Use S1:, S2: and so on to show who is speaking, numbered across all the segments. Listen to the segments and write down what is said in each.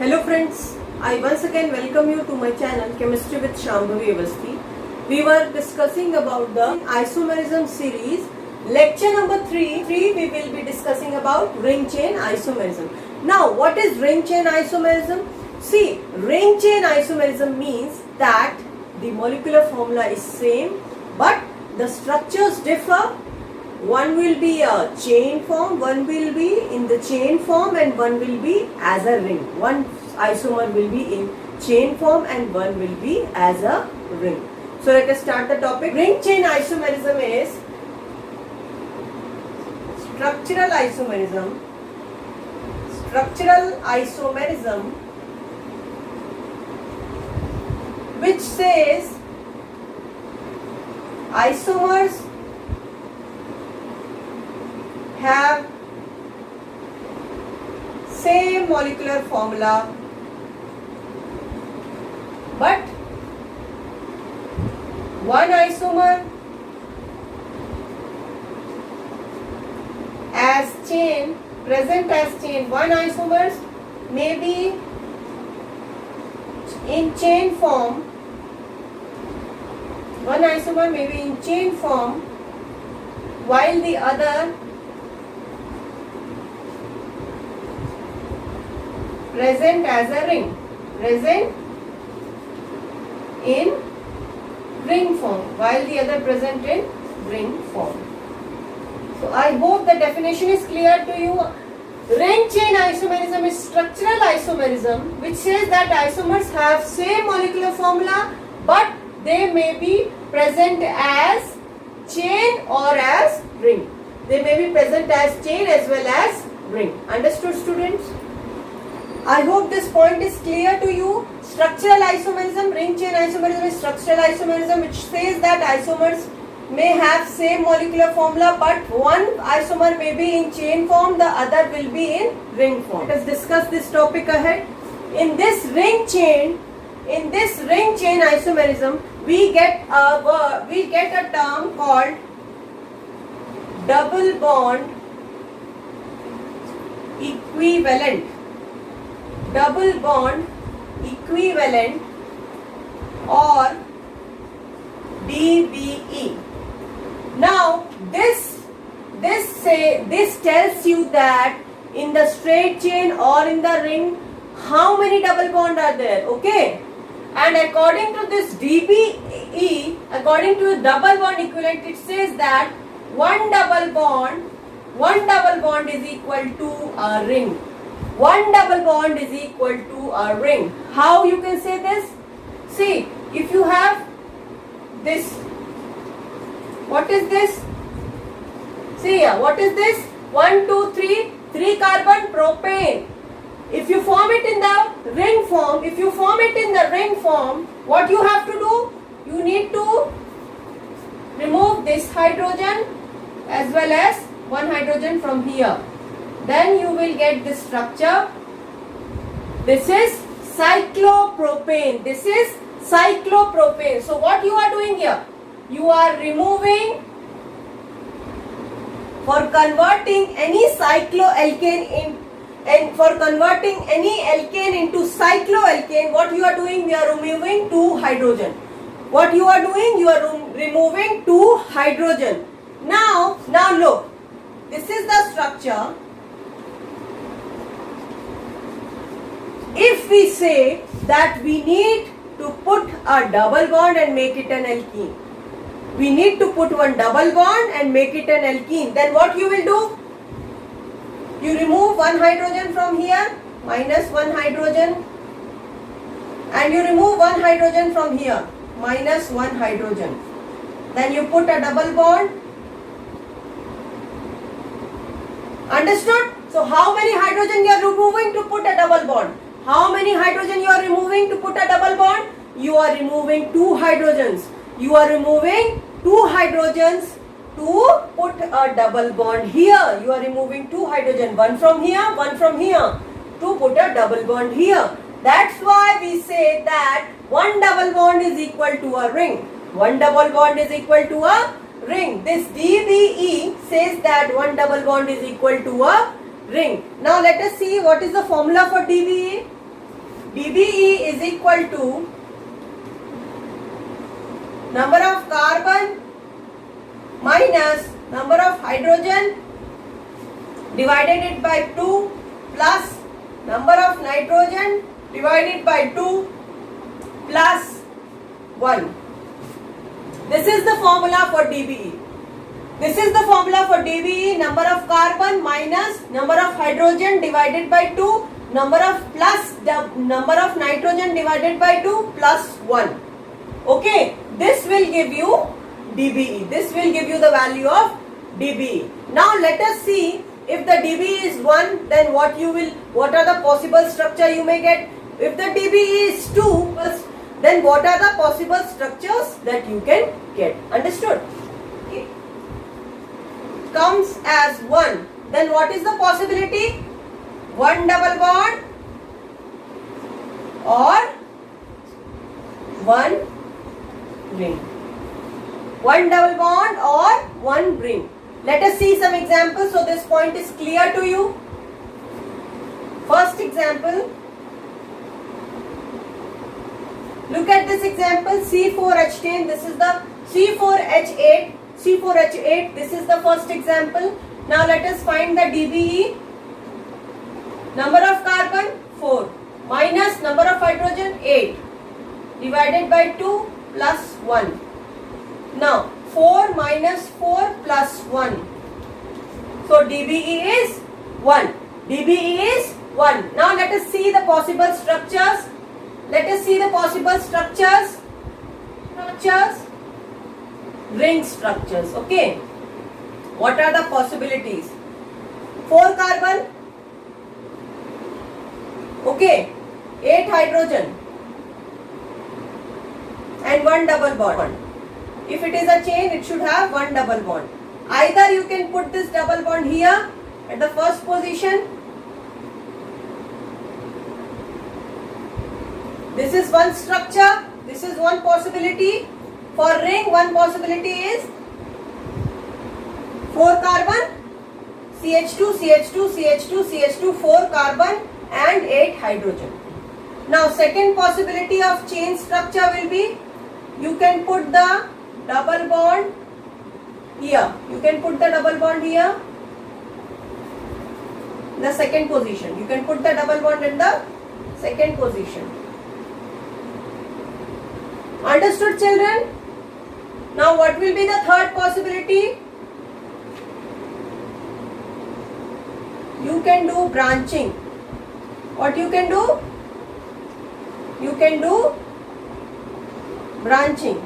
S1: Hello friends, I once again welcome you to my channel Chemistry with Shambhavi Avasthi. We were discussing about the isomerism series. Lecture number 3 we will be discussing about ring chain isomerism. Now what is ring chain isomerism? See, ring chain isomerism means that the molecular formula is same but the structures differ. One will be a chain form, one will be in the chain form and one will be as a ring. One isomer will be in chain form and one will be as a ring. So let us start the topic. Ring chain isomerism is structural isomerism. Structural isomerism which says isomers have same molecular formula but one isomer as chain, present as chain, one isomers may be in chain form, one isomer may be in chain form while the other present as a ring, present in ring form, while the other present in ring form. So I hope the definition is clear to you. Ring chain isomerism is structural isomerism which says that isomers have same molecular formula but they may be present as chain or as ring. They may be present as chain as well as ring. Understood, students? I hope this point is clear to you. Structural isomerism, ring chain isomerism is structural isomerism which says that isomers may have same molecular formula but one isomer may be in chain form, the other will be in ring form. Let us discuss this topic ahead. In this ring chain isomerism, we get a term called double bond equivalent. Double bond equivalent or DBE. Now this tells you that in the straight chain or in the ring how many double bond are there, okay? And according to this DBE, according to the double bond equivalent, it says that one double bond is equal to a ring. One double bond is equal to a ring. How you can say this? See, if you have this, what is this? See here, what is this? 1, 2, 3, 3 carbon propane. If you form it in the ring form, what you have to do? You need to remove this hydrogen as well as one hydrogen from here. Then you will get this structure. This is cyclopropane. This is cyclopropane. So what you are doing here? You are removing, for converting any cycloalkane for converting any alkane into cycloalkane, what you are doing? We are removing 2 hydrogen. What you are doing? You are removing 2 hydrogen. Now look. This is the structure. If we say that we need to put a double bond and make it an alkene, we need to put one double bond and make it an alkene, then what you will do? You remove one hydrogen from here, minus one hydrogen, and you remove one hydrogen from here, minus one hydrogen. Then you put a double bond. Understood? So how many hydrogen you are removing to put a double bond? How many hydrogen you are removing to put a double bond? You are removing 2 hydrogens. You are removing 2 hydrogens to put a double bond here. You are removing 2 hydrogen, one from here, to put a double bond here. That's why we say that one double bond is equal to a ring. One double bond is equal to a ring. This DBE says that one double bond is equal to a ring. Now let us see what is the formula for DBE. DBE is equal to number of carbon minus number of hydrogen divided it by 2 plus number of nitrogen divided by 2 plus 1. This is the formula for DBE. This is the formula for DBE, number of carbon minus number of hydrogen divided by 2, number of plus the number of nitrogen divided by 2 plus 1. Okay, this will give you DBE. This will give you the value of DBE. Now let us see if the DBE is 1, then what are the possible structure you may get? If the DBE is 2, then what are the possible structures that you can get? Understood? Okay. Comes as 1, then what is the possibility? 1 double bond or 1 ring. 1 double bond or 1 ring. Let us see some examples so this point is clear to you. First example. Look at this example, C4H10. This is the C4H8. C4H8. This is the first example. Now let us find the DBE. Number of carbon 4 minus number of hydrogen 8 divided by 2 plus 1. Now 4 minus 4 plus 1. So DBE is 1. DBE is 1. Now let us see the possible structures. Let us see the possible structures. Ring structures. Okay. What are the possibilities? 4 carbon. Okay. 8 hydrogen. And 1 double bond. If it is a chain, it should have 1 double bond. Either you can put this double bond here at the first position. This is one structure. This is one possibility. For ring, one possibility is 4 carbon, CH2, CH2, CH2, CH2, 4 carbon and 8 hydrogen. Now second possibility of chain structure will be, you can put the double bond here. You can put the double bond here. The second position. You can put the double bond in the second position. Understood, children? Now what will be the third possibility? You can do branching. What you can do? You can do branching.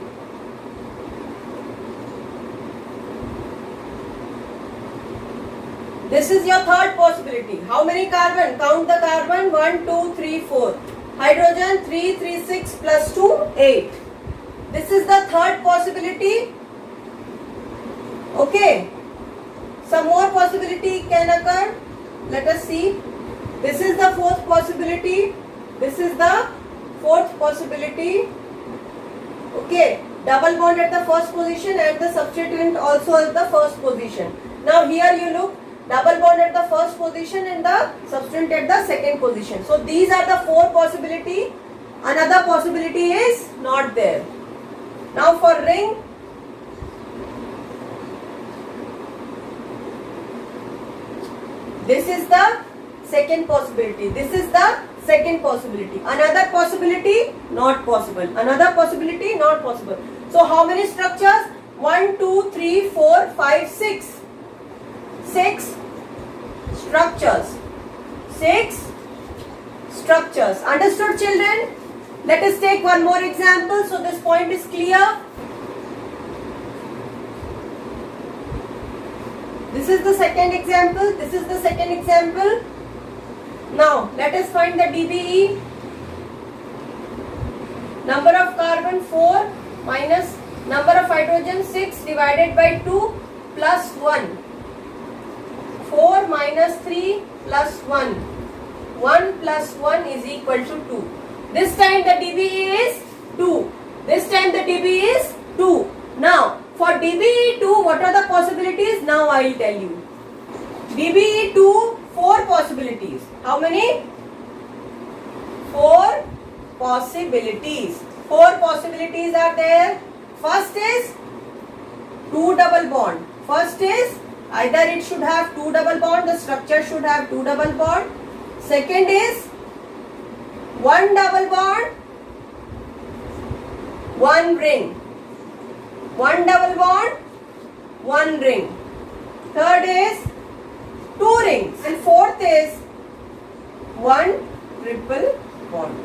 S1: This is your third possibility. How many carbon? Count the carbon. 1, 2, 3, 4. Hydrogen 3, 3, 6 plus 2, 8. This is the third possibility. Okay. Some more possibility can occur. Let us see. This is the fourth possibility. This is the fourth possibility. Okay. Double bond at the first position and the substituent also at the first position. Now here you look. Double bond at the first position and the substituent at the second position. So these are the 4 possibility. Another possibility is not there. Now for ring, this is the second possibility. This is the second possibility. Another possibility, not possible. Another possibility, not possible. So how many structures? 1, 2, 3, 4, 5, 6. 6 structures. 6 structures. Understood, children? Let us take one more example so this point is clear. This is the second example. This is the second example. Now let us find the DBE. Number of carbon 4 minus number of hydrogen 6 divided by 2 plus 1. 4 minus 3 plus 1. 1 plus 1 is equal to 2. This time the DBE is 2. This time the DBE is 2. Now for DBE 2, what are the possibilities? Now I will tell you. DBE 2, 4 possibilities. How many? 4 possibilities. 4 possibilities are there. First is 2 double bond. First is either it should have 2 double bond, the structure should have 2 double bond. Second is 1 double bond, 1 ring. 1 double bond, 1 ring. Third is 2 rings. And fourth is 1 triple bond.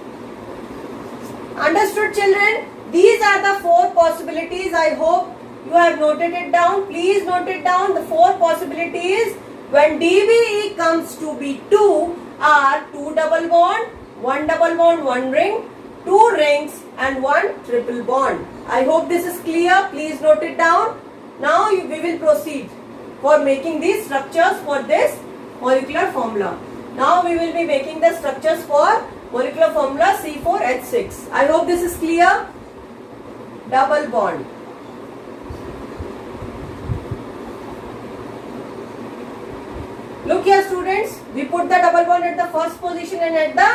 S1: Understood, children? These are the 4 possibilities. I hope you have noted it down. Please note it down. The 4 possibilities when DBE comes to be 2 are 2 double bond, 1 double bond, 1 ring, 2 rings and 1 triple bond. I hope this is clear. Please note it down. Now we will proceed for making these structures for this molecular formula. Now we will be making the structures for molecular formula C4H6. I hope this is clear. Double bond. Look here, students. We put the double bond at the first position and at the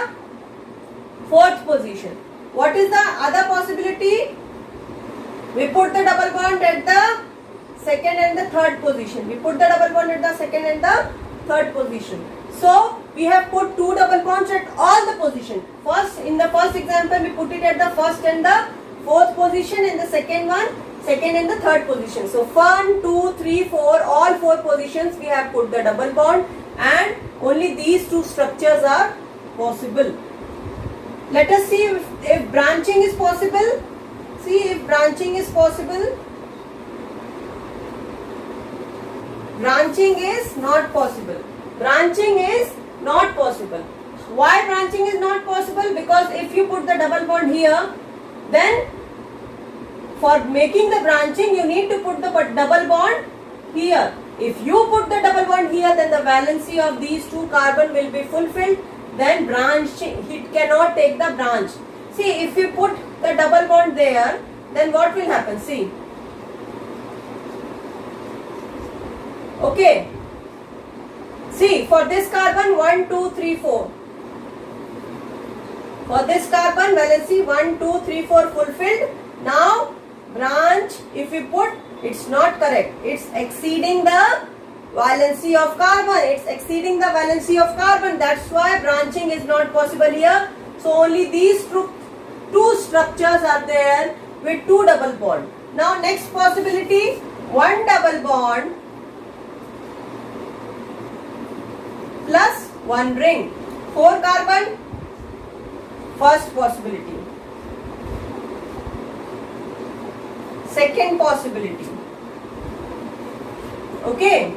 S1: fourth position. What is the other possibility? We put the double bond at the second and the third position. We put the double bond at the second and the third position. So we have put 2 double bonds at all the position. First, in the first example, we put it at the first and the fourth position. In the second one, second and the third position. So 1, 2, 3, 4, all 4 positions we have put the double bond, and only these 2 structures are possible. Let us see if branching is possible. See if branching is possible. Branching is not possible. Branching is not possible. Why branching is not possible? Because if you put the double bond here, then for making the branching you need to put the double bond here. If you put the double bond here, then the valency of these 2 carbon will be fulfilled. Then branching, it cannot take the branch. See, if you put the double bond there, then what will happen? See. Okay. See, for this carbon 1, 2, 3, 4. For this carbon valency 1, 2, 3, 4 fulfilled. Now branch, if we put, it's not correct. It's exceeding the valency of carbon. It's exceeding the valency of carbon. That's why branching is not possible here. So only these 2 structures are there with 2 double bond. Now next possibility, 1 double bond plus 1 ring. 4 carbon, first possibility. Second possibility. Okay.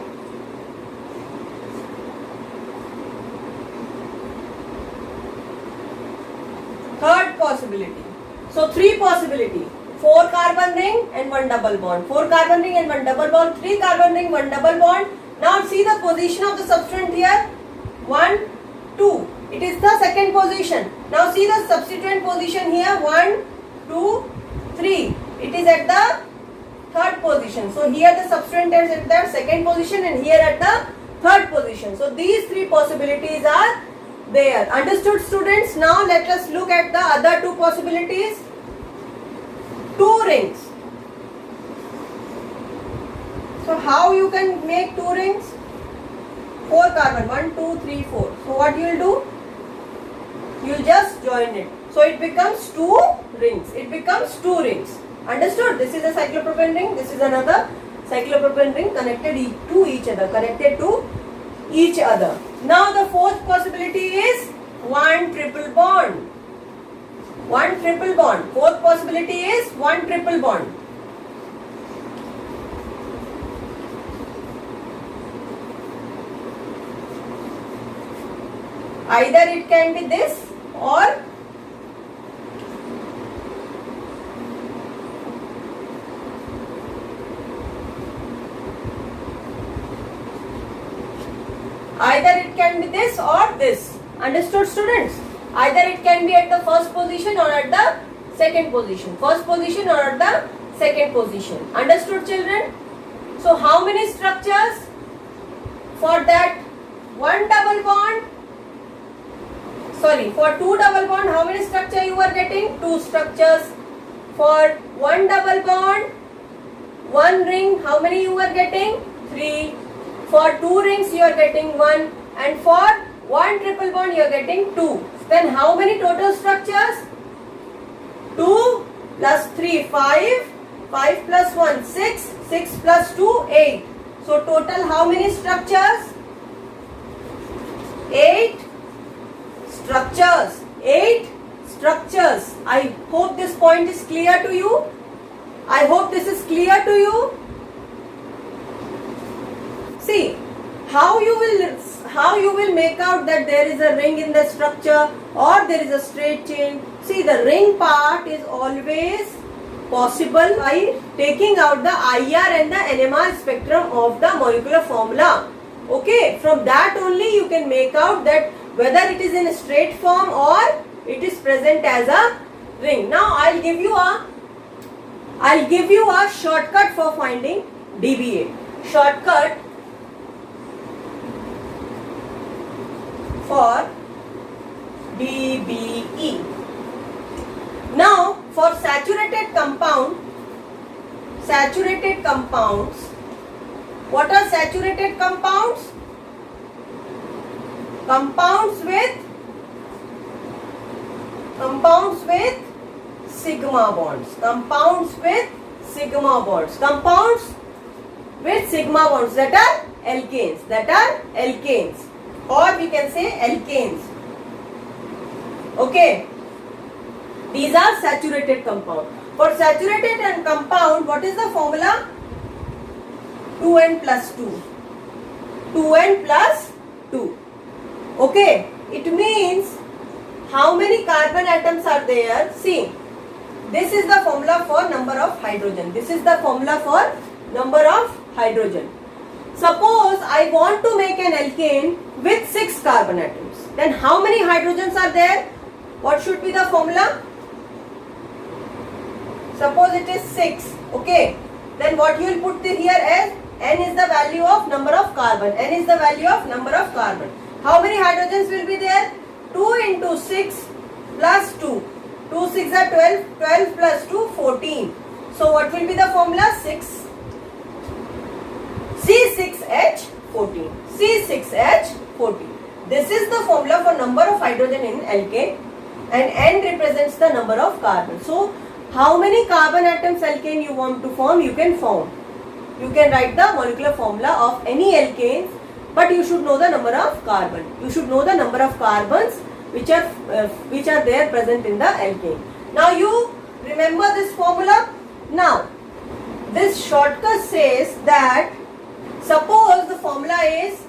S1: Third possibility. So 3 possibility. 4 carbon ring and 1 double bond. 4 carbon ring and 1 double bond. 3 carbon ring, 1 double bond. Now see the position of the substituent here. 1, 2. It is the second position. Now see the substituent position here. 1, 2, 3. It is at the third position. So here the substituent is at the second position and here at the third position. So these 3 possibilities are there. Understood, students? Now let us look at the other 2 possibilities. 2 rings. So how you can make 2 rings? 4 carbon, 1, 2, 3, 4. So what you will do? You will just join it. So it becomes 2 rings. It becomes 2 rings. Understood? This is a cyclopropane ring. This is another cyclopropane ring connected to each other. Connected to each other. Now the fourth possibility is 1 triple bond. 1 triple bond. Fourth possibility is 1 triple bond. Either it can be this or this. Understood, students? Either it can be at the first position or at the second position. First position or at the second position. Understood, children? So how many structures? For that 1 double bond, sorry, for 2 double bond, how many structure you you are getting? 2 structures. For one double bond, one ring, how many you are getting? 3. For 2 rings you are getting 1, and for one triple bond you are getting 2. Then how many total structures? 2 plus 3, 5. 5 plus 1, 6. 6 plus 2, 8. So total how many structures? 8 structures. 8 structures. I hope this point is clear to you. I hope this is clear to you. See how you will make out that there is a ring in the structure or there is a straight chain. See, the ring part is always possible by taking out the IR and the NMR spectrum of the molecular formula. Okay, from that only you can make out that whether it is in a straight form or it is present as a ring. Now I'll give you a shortcut for finding DBA. Shortcut for DBE. Now for saturated compounds, what are saturated compounds? Compounds with sigma bonds. Compounds with sigma bonds. Compounds with sigma bonds, that are alkanes. Or we can say alkanes. Okay. These are saturated compounds. For saturated and compound, what is the formula? 2n plus 2. 2n plus 2. Okay. It means how many carbon atoms are there? See, this is the formula for number of hydrogen. This is the formula for number of hydrogen. Suppose I want to make an alkane with 6 carbon atoms. Then how many hydrogens are there? What should be the formula? Suppose it is 6. Okay. Then what you will put here as n is the value of number of carbon. N is the value of number of carbon. How many hydrogens will be there? 2 into 6 plus 2. 2 6 are 12. 12 plus 2, 14. So what will be the formula? 6. C6H14. C6H14. This is the formula for number of hydrogen in alkane, and N represents the number of carbon. So how many carbon atoms alkane you want to form? You can form. You can write the molecular formula of any alkanes, but you should know the number of carbon. You should know the number of carbons which are there present in the alkane. Now you remember this formula. Now this shortcut says that suppose the formula is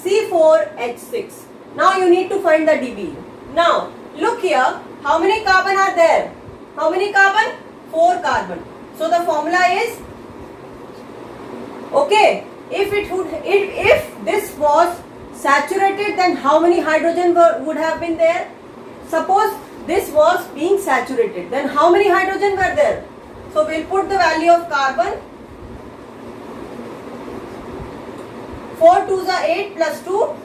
S1: C4H6. Now you need to find the DB. Now look here, how many carbon are there? How many carbon? 4 carbon. So the formula is, okay, if this was saturated, then how many hydrogen would have been there? Suppose this was being saturated, then how many hydrogen were there? So we'll put the value of carbon. 4 2s are 8 plus 2,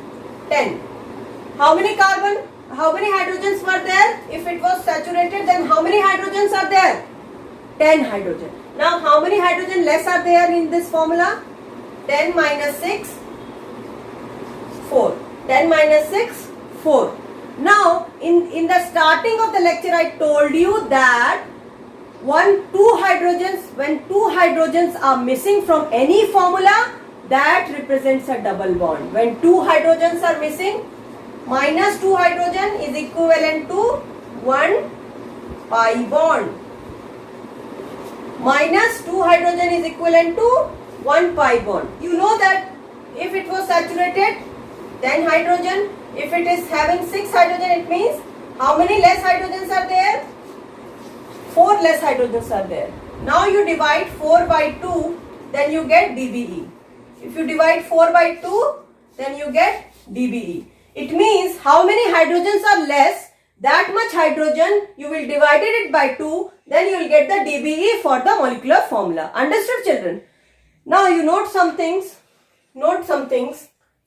S1: 10. How many carbon? How many hydrogens were there? If it was saturated, then how many hydrogens are there? 10 hydrogen. Now how many hydrogen less are there in this formula? 10 minus 6, 4. 10 minus 6, 4. Now in the starting of the lecture I told you that when two hydrogens are missing from any formula, that represents a double bond. When 2 hydrogens are missing, minus 2 hydrogen is equivalent to 1 pi bond. Minus 2 hydrogen is equivalent to 1 pi bond. You know that if it was saturated, 10 hydrogen. If it is having 6 hydrogen, it means how many less hydrogens are there? 4 less hydrogens are there. Now you divide 4 by 2, then you get DBE. If you divide 4 by 2, then you get DBE. It means how many hydrogens are less, that much hydrogen you will divide it by 2, then you will get the DBE for the molecular formula. Understood, children? Now you note some things.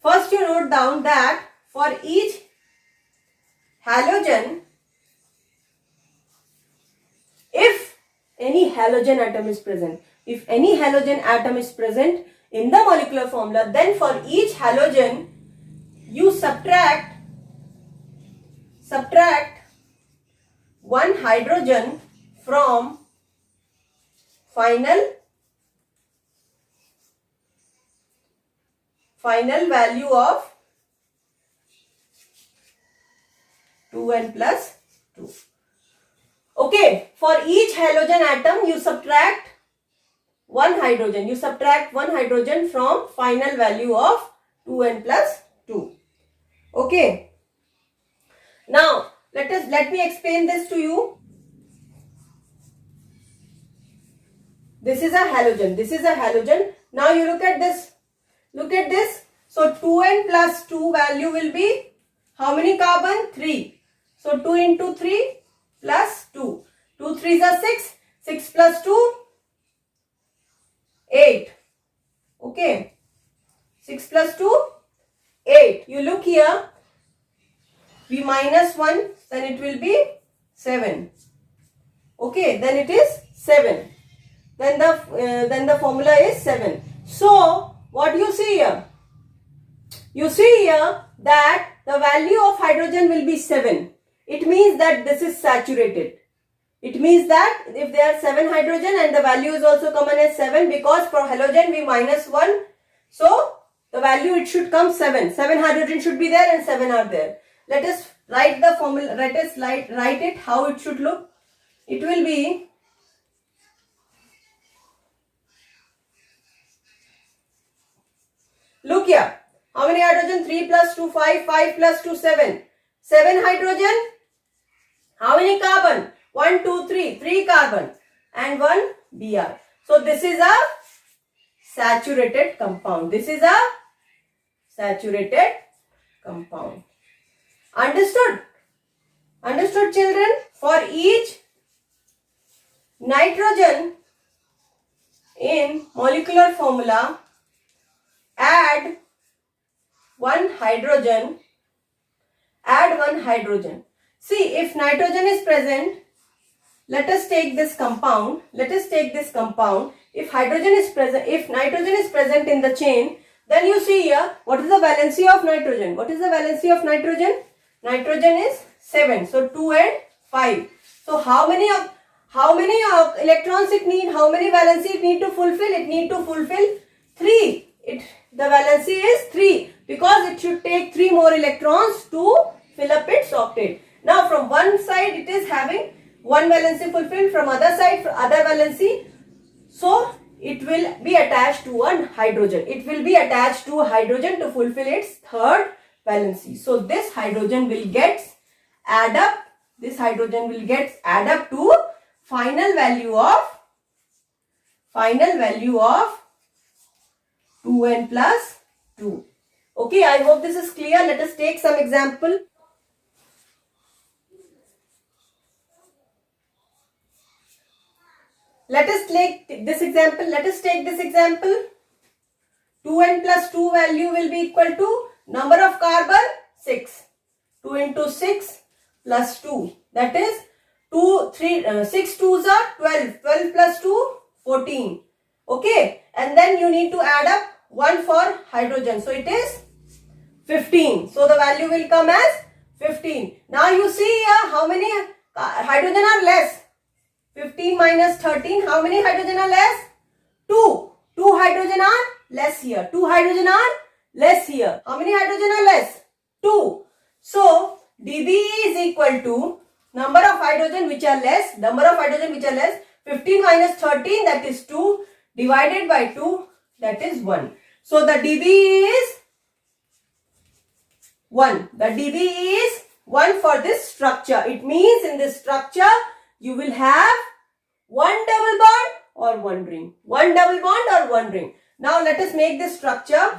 S1: First you note down that for each halogen, if any halogen atom is present, if any halogen atom is present in the molecular formula, then for each halogen you subtract one hydrogen from final value of 2n plus 2. Okay, for each halogen atom you subtract one hydrogen. You subtract one hydrogen from final value of 2n plus 2. Okay. Now let me explain this to you. This is a halogen. This is a halogen. Now you look at this. Look at this. So 2n plus 2 value will be how many carbon? 3. So 2 into 3 plus 2. 2 3s are 6. 6 plus 2, 8. Okay. 6 plus 2, 8. You look here. We minus 1, then it will be 7. Okay, then it is 7. Then the formula is 7. So what you see here? You see here that the value of hydrogen will be 7. It means that this is saturated. It means that if there are 7 hydrogen and the value is also common as 7, because for halogen we minus 1. So the value it should come 7. 7 hydrogen should be there and 7 are there. Let us write the formula. Let us write it how it should look. It will be look here. How many hydrogen? 3 plus 2, 5. 5 plus 2, 7. 7 hydrogen. How many carbon? 1, 2, 3. 3 carbon and 1 Br. So this is a saturated compound. This is a saturated compound. Understood? Understood, children? For each nitrogen in molecular formula, add one hydrogen. Add one hydrogen. See, if nitrogen is present, let us take this compound. Let us take this compound. If hydrogen is present, if nitrogen is present in the chain, then you see here, what is the valency of nitrogen? What is the valency of nitrogen? Nitrogen is 7. So 2 and 5. So how many electrons it need? How many valency it need to fulfill? It need to fulfill 3. The valency is 3 because it should take 3 more electrons to fill up its octet. Now from one side it is having one valency fulfilled, from other side for other valency. So it will be attached to one hydrogen. It will be attached to a hydrogen to fulfill its third valency. So this hydrogen will get add up. This hydrogen will get add up to final value of 2n plus 2. Okay, I hope this is clear. Let us take some example. Let us take this example. 2n plus 2 value will be equal to number of carbon 6. 2 into 6 plus 2. That is 6 2s are 12. 12 plus 2, 14. Okay. And then you need to add up 1 for hydrogen. So it is 15. So the value will come as 15. Now you see here how many hydrogen are less. 15 minus 13. How many hydrogen are less? 2. 2 hydrogen are less here. 2 hydrogen are less here. How many hydrogen are less? 2. So dB is equal to number of hydrogen which are less. 15 minus 13, that is 2, divided by 2, that is 1. So the dB is 1. The dB is 1 for this structure. It means in this structure you will have one double bond or one ring. One double bond or one ring. Now let us make this structure.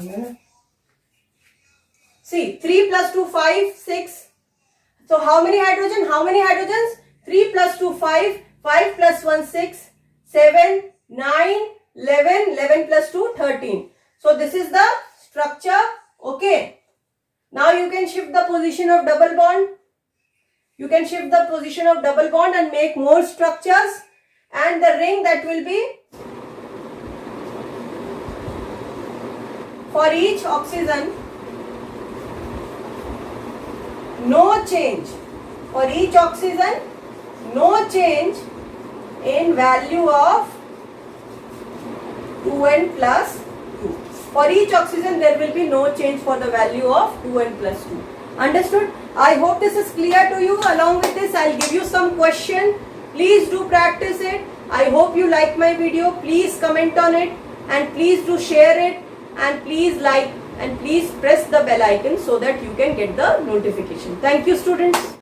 S1: See, 3 plus 2, 5, 6. So how many hydrogen? How many hydrogens? 3 plus 2, 5. 5 plus 1, 6. 7, 9, 11. 11 plus 2, 13. So this is the structure. Okay. Now you can shift the position of double bond. You can shift the position of double bond and make more structures, and the ring that will be for each oxygen, no change. For each oxygen, no change in value of 2n plus 2. For each oxygen, there will be no change for the value of 2n plus 2. Understood? I hope this is clear to you. Along with this, I'll give you some question. Please do practice it. I hope you like my video. Please comment on it and please do share it, and please like and please press the bell icon so that you can get the notification. Thank you, students.